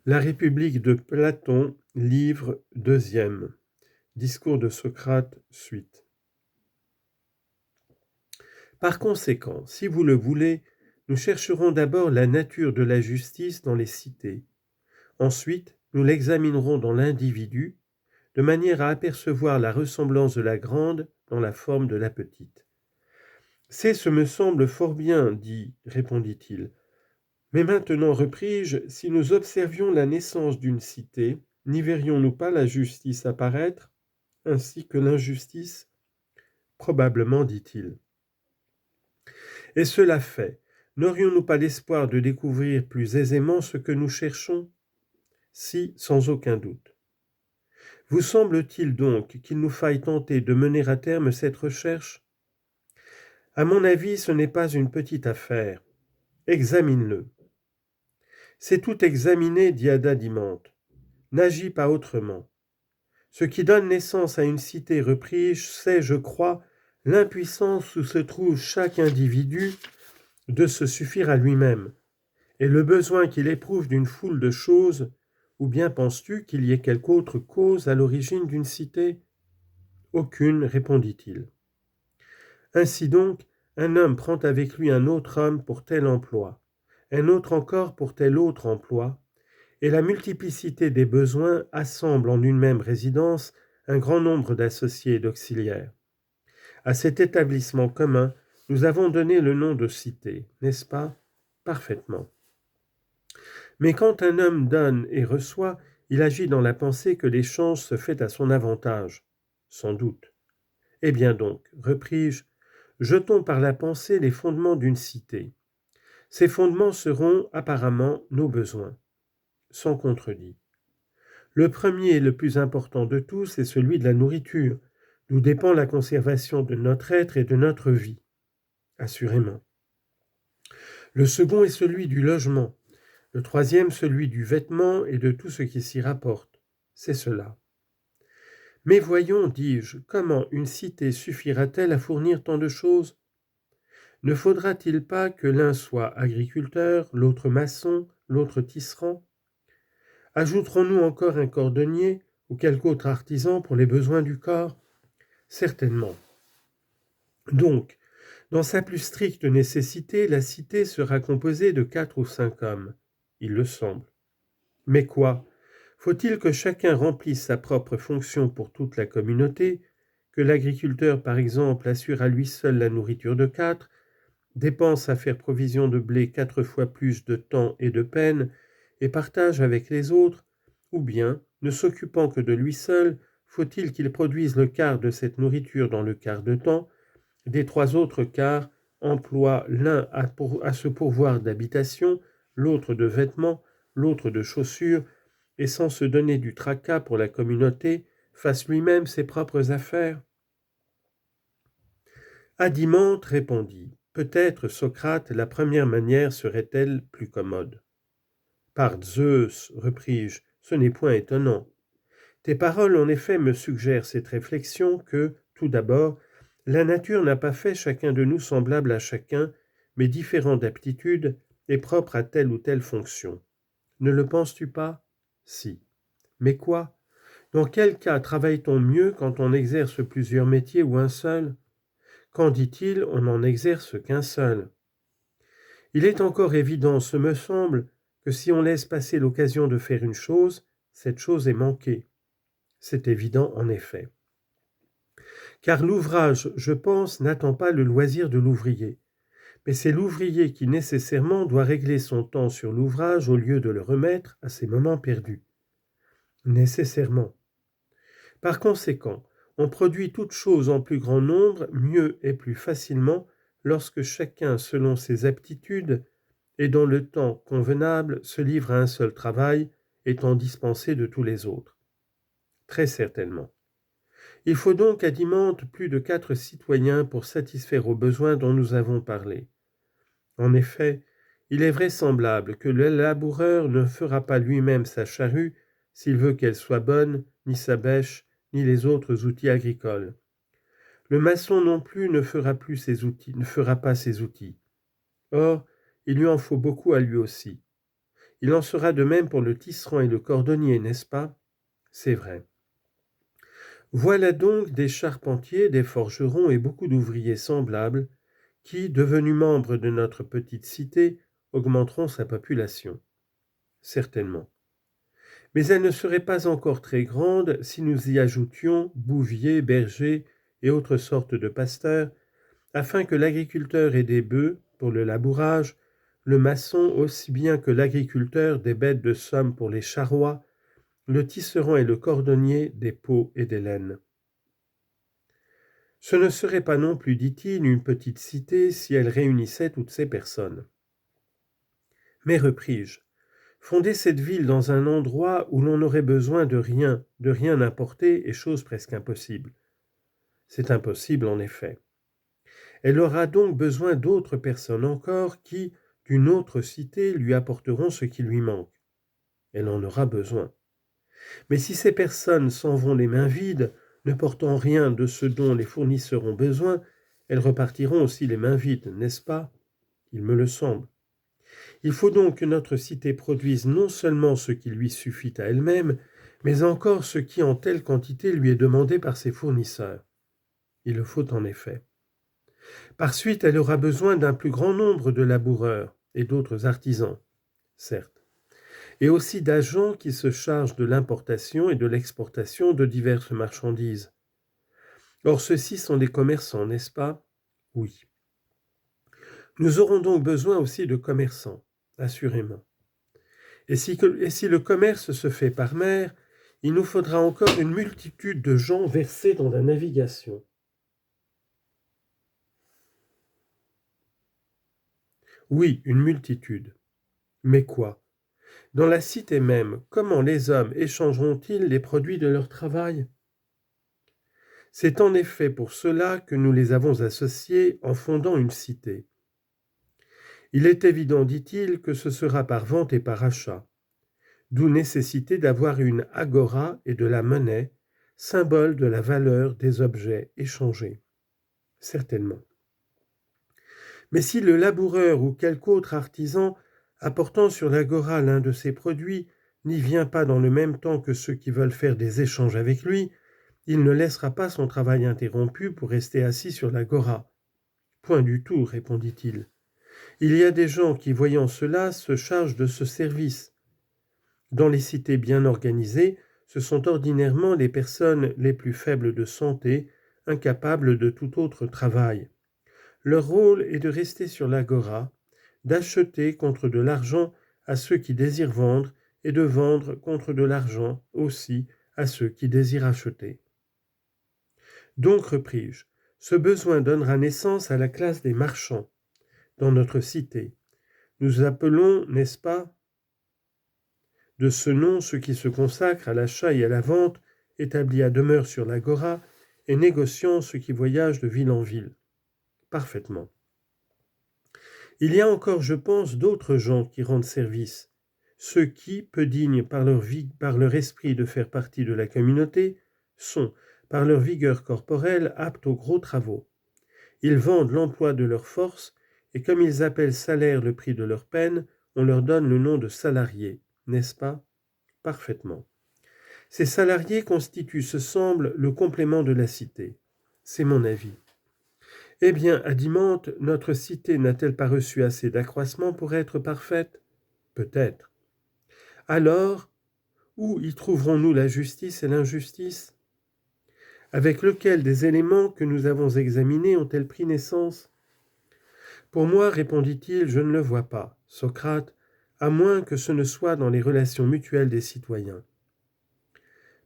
La République de Platon, livre 2e. Discours de Socrate, suite. Par conséquent, si vous le voulez, nous chercherons d'abord la nature de la justice dans les cités. Ensuite, nous l'examinerons dans l'individu, de manière à apercevoir la ressemblance de la grande dans la forme de la petite. Ce me semble fort bien, répondit-il. Mais maintenant, repris-je, si nous observions la naissance d'une cité, n'y verrions-nous pas la justice apparaître, ainsi que l'injustice? Probablement, dit-il. Et cela fait, n'aurions-nous pas l'espoir de découvrir plus aisément ce que nous cherchons? Si, sans aucun doute. Vous semble-t-il donc qu'il nous faille tenter de mener à terme cette recherche? À mon avis, ce n'est pas une petite affaire. Examine-le. C'est tout examiner, dit Adadimante. N'agis pas autrement. Ce qui donne naissance à une cité reprise, c'est, je crois, l'impuissance où se trouve chaque individu de se suffire à lui-même, et le besoin qu'il éprouve d'une foule de choses, ou bien penses-tu qu'il y ait quelque autre cause à l'origine d'une cité? Aucune, répondit-il. Ainsi donc, un homme prend avec lui un autre homme pour tel emploi, un autre encore pour tel autre emploi, et la multiplicité des besoins assemble en une même résidence un grand nombre d'associés et d'auxiliaires. À cet établissement commun, nous avons donné le nom de cité, n'est-ce pas? Parfaitement. Mais quand un homme donne et reçoit, il agit dans la pensée que l'échange se fait à son avantage. Sans doute. Eh bien donc, repris-je, jetons par la pensée les fondements d'une cité. Ces fondements seront apparemment nos besoins, sans contredit. Le premier et le plus important de tous est celui de la nourriture, d'où dépend la conservation de notre être et de notre vie, assurément. Le second est celui du logement, le troisième celui du vêtement et de tout ce qui s'y rapporte. C'est cela. Mais voyons, dis-je, comment une cité suffira-t-elle à fournir tant de choses? Ne faudra-t-il pas que l'un soit agriculteur, l'autre maçon, l'autre tisserand? Ajouterons-nous encore un cordonnier ou quelque autre artisan pour les besoins du corps? Certainement. Donc, dans sa plus stricte nécessité, la cité sera composée de 4 ou 5 hommes, il le semble. Mais quoi? Faut-il que chacun remplisse sa propre fonction pour toute la communauté, que l'agriculteur, par exemple, assure à lui seul la nourriture de 4, dépense à faire provision de blé 4 fois plus de temps et de peine, et partage avec les autres, ou bien, ne s'occupant que de lui seul, faut-il qu'il produise le quart de cette nourriture dans le quart de temps, des 3 autres quarts emploie l'un à se pourvoir d'habitation, l'autre de vêtements, l'autre de chaussures, et sans se donner du tracas pour la communauté, fasse lui-même ses propres affaires? Adimante répondit. Peut-être, Socrate, la première manière serait-elle plus commode. Par Zeus, repris-je, ce n'est point étonnant. Tes paroles, en effet, me suggèrent cette réflexion que, tout d'abord, la nature n'a pas fait chacun de nous semblable à chacun, mais différent d'aptitude et propre à telle ou telle fonction. Ne le penses-tu pas? Si. Mais quoi? Dans quel cas travaille-t-on mieux quand on exerce plusieurs métiers ou un seul? Quand, dit-il, on n'en exerce qu'un seul. Il est encore évident, ce me semble, que si on laisse passer l'occasion de faire une chose, cette chose est manquée. C'est évident en effet. Car l'ouvrage, je pense, n'attend pas le loisir de l'ouvrier, mais c'est l'ouvrier qui nécessairement doit régler son temps sur l'ouvrage au lieu de le remettre à ses moments perdus. Nécessairement. Par conséquent, on produit toute chose en plus grand nombre, mieux et plus facilement, lorsque chacun, selon ses aptitudes, et dans le temps convenable, se livre à un seul travail, étant dispensé de tous les autres. Très certainement. Il faut donc à Dimante plus de 4 citoyens pour satisfaire aux besoins dont nous avons parlé. En effet, il est vraisemblable que le laboureur ne fera pas lui-même sa charrue s'il veut qu'elle soit bonne, ni sa bêche, ni les autres outils agricoles. Le maçon non plus ne fera pas ses outils. Or, il lui en faut beaucoup à lui aussi. Il en sera de même pour le tisserand et le cordonnier, n'est-ce pas? C'est vrai. Voilà donc des charpentiers, des forgerons et beaucoup d'ouvriers semblables qui, devenus membres de notre petite cité, augmenteront sa population. Certainement. Mais elle ne serait pas encore très grande si nous y ajoutions bouviers, bergers et autres sortes de pasteurs, afin que l'agriculteur ait des bœufs pour le labourage, le maçon aussi bien que l'agriculteur des bêtes de somme pour les charrois, le tisserand et le cordonnier des peaux et des laines. Ce ne serait pas non plus, dit-il, une petite cité si elle réunissait toutes ces personnes. Mais repris-je, fonder cette ville dans un endroit où l'on n'aurait besoin de rien importer est chose presque impossible. C'est impossible en effet. Elle aura donc besoin d'autres personnes encore qui, d'une autre cité, lui apporteront ce qui lui manque. Elle en aura besoin. Mais si ces personnes s'en vont les mains vides, ne portant rien de ce dont les fournisseurs ont besoin, elles repartiront aussi les mains vides, n'est-ce pas? Il me le semble. Il faut donc que notre cité produise non seulement ce qui lui suffit à elle-même, mais encore ce qui en telle quantité lui est demandé par ses fournisseurs. Il le faut en effet. Par suite, elle aura besoin d'un plus grand nombre de laboureurs et d'autres artisans, certes, et aussi d'agents qui se chargent de l'importation et de l'exportation de diverses marchandises. Or, ceux-ci sont des commerçants, n'est-ce pas? Oui. Nous aurons donc besoin aussi de commerçants, assurément. Et si le commerce se fait par mer, il nous faudra encore une multitude de gens versés dans la navigation. Oui, une multitude. Mais quoi? Dans la cité même, comment les hommes échangeront-ils les produits de leur travail? C'est en effet pour cela que nous les avons associés en fondant une cité. Il est évident, dit-il, que ce sera par vente et par achat, d'où nécessité d'avoir une agora et de la monnaie, symbole de la valeur des objets échangés. Certainement. Mais si le laboureur ou quelque autre artisan, apportant sur l'agora l'un de ses produits, n'y vient pas dans le même temps que ceux qui veulent faire des échanges avec lui, il ne laissera pas son travail interrompu pour rester assis sur l'agora. Point du tout, répondit-il. Il y a des gens qui, voyant cela, se chargent de ce service. Dans les cités bien organisées, ce sont ordinairement les personnes les plus faibles de santé, incapables de tout autre travail. Leur rôle est de rester sur l'agora, d'acheter contre de l'argent à ceux qui désirent vendre et de vendre contre de l'argent aussi à ceux qui désirent acheter. Donc, repris-je, ce besoin donnera naissance à la classe des marchands dans notre cité. Nous appelons, n'est-ce pas, de ce nom ceux qui se consacrent à l'achat et à la vente, établis à demeure sur l'agora, et négociant ceux qui voyagent de ville en ville. Parfaitement. Il y a encore, je pense, d'autres gens qui rendent service, ceux qui, peu dignes par leur esprit de faire partie de la communauté, sont, par leur vigueur corporelle, aptes aux gros travaux. Ils vendent l'emploi de leur force, et comme ils appellent salaire le prix de leur peine, on leur donne le nom de salariés, n'est-ce pas? Parfaitement. Ces salariés constituent, ce semble, le complément de la cité. C'est mon avis. Eh bien, Adimante, notre cité n'a-t-elle pas reçu assez d'accroissement pour être parfaite? Peut-être. Alors, où y trouverons-nous la justice et l'injustice? Avec lequel des éléments que nous avons examinés ont-elles pris naissance? Pour moi, répondit-il, je ne le vois pas, Socrate, à moins que ce ne soit dans les relations mutuelles des citoyens.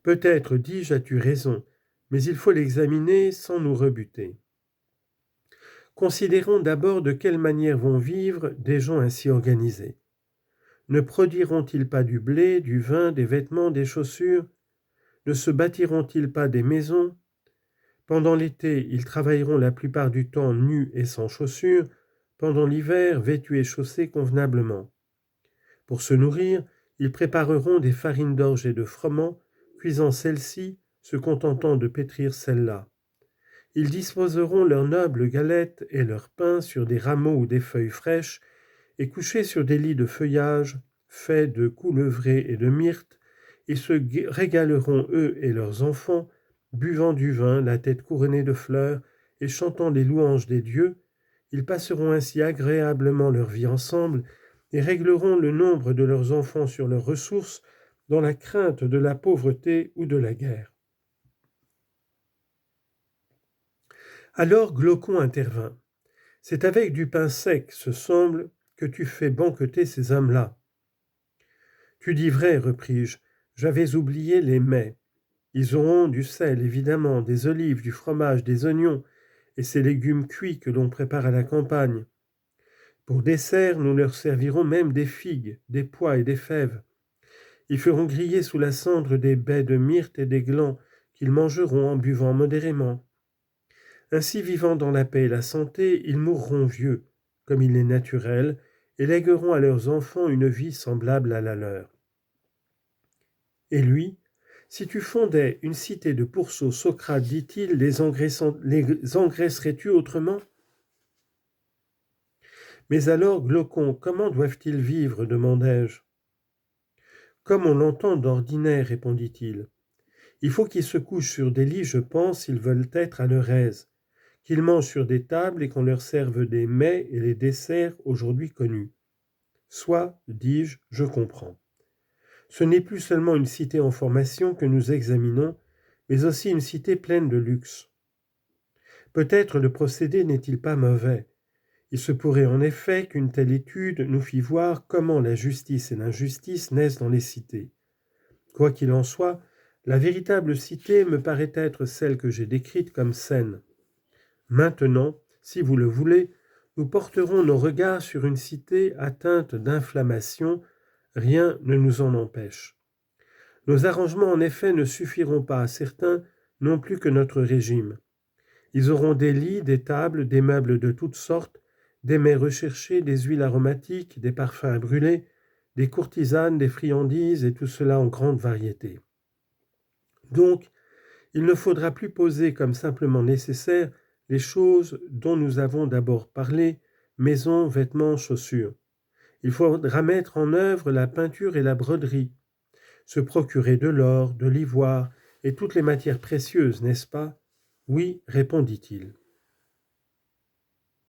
Peut-être, dis-je, as-tu raison, mais il faut l'examiner sans nous rebuter. Considérons d'abord de quelle manière vont vivre des gens ainsi organisés. Ne produiront-ils pas du blé, du vin, des vêtements, des chaussures? Ne se bâtiront-ils pas des maisons? Pendant l'été, ils travailleront la plupart du temps nus et sans chaussures, pendant l'hiver, vêtus et chaussés convenablement. Pour se nourrir, ils prépareront des farines d'orge et de froment, cuisant celles-ci, se contentant de pétrir celles-là. Ils disposeront leurs nobles galettes et leurs pains sur des rameaux ou des feuilles fraîches, et couchés sur des lits de feuillage, fait de coulevrés et de myrte, et se régaleront eux et leurs enfants, buvant du vin, la tête couronnée de fleurs, et chantant les louanges des dieux. Ils passeront ainsi agréablement leur vie ensemble, et régleront le nombre de leurs enfants sur leurs ressources, dans la crainte de la pauvreté ou de la guerre. Alors Glaucon intervint. C'est avec du pain sec, ce semble, que tu fais banqueter ces hommes-là. Tu dis vrai, repris-je, j'avais oublié les mets. Ils auront du sel, évidemment, des olives, du fromage, des oignons, et ces légumes cuits que l'on prépare à la campagne. Pour dessert, nous leur servirons même des figues, des pois et des fèves. Ils feront griller sous la cendre des baies de myrte et des glands qu'ils mangeront en buvant modérément. Ainsi, vivant dans la paix et la santé, ils mourront vieux, comme il est naturel, et légueront à leurs enfants une vie semblable à la leur. Et lui, si tu fondais une cité de pourceaux, Socrate, dit-il, les engraisserais-tu autrement? Mais alors, Glaucon, comment doivent-ils vivre demandai-je. Comme on l'entend d'ordinaire, répondit-il. Il faut qu'ils se couchent sur des lits, je pense, s'ils veulent être à leur aise, qu'ils mangent sur des tables et qu'on leur serve des mets et les desserts aujourd'hui connus. Soit, dis-je, je comprends. Ce n'est plus seulement une cité en formation que nous examinons, mais aussi une cité pleine de luxe. Peut-être le procédé n'est-il pas mauvais. Il se pourrait en effet qu'une telle étude nous fît voir comment la justice et l'injustice naissent dans les cités. Quoi qu'il en soit, la véritable cité me paraît être celle que j'ai décrite comme saine. Maintenant, si vous le voulez, nous porterons nos regards sur une cité atteinte d'inflammation, rien ne nous en empêche. Nos arrangements en effet ne suffiront pas à certains, non plus que notre régime. Ils auront des lits, des tables, des meubles de toutes sortes, des mets recherchés, des huiles aromatiques, des parfums à brûler, des courtisanes, des friandises, et tout cela en grande variété. Donc, il ne faudra plus poser comme simplement nécessaire les choses dont nous avons d'abord parlé, maisons, vêtements, chaussures. Il faudra mettre en œuvre la peinture et la broderie, se procurer de l'or, de l'ivoire et toutes les matières précieuses, n'est-ce pas? Oui, répondit-il.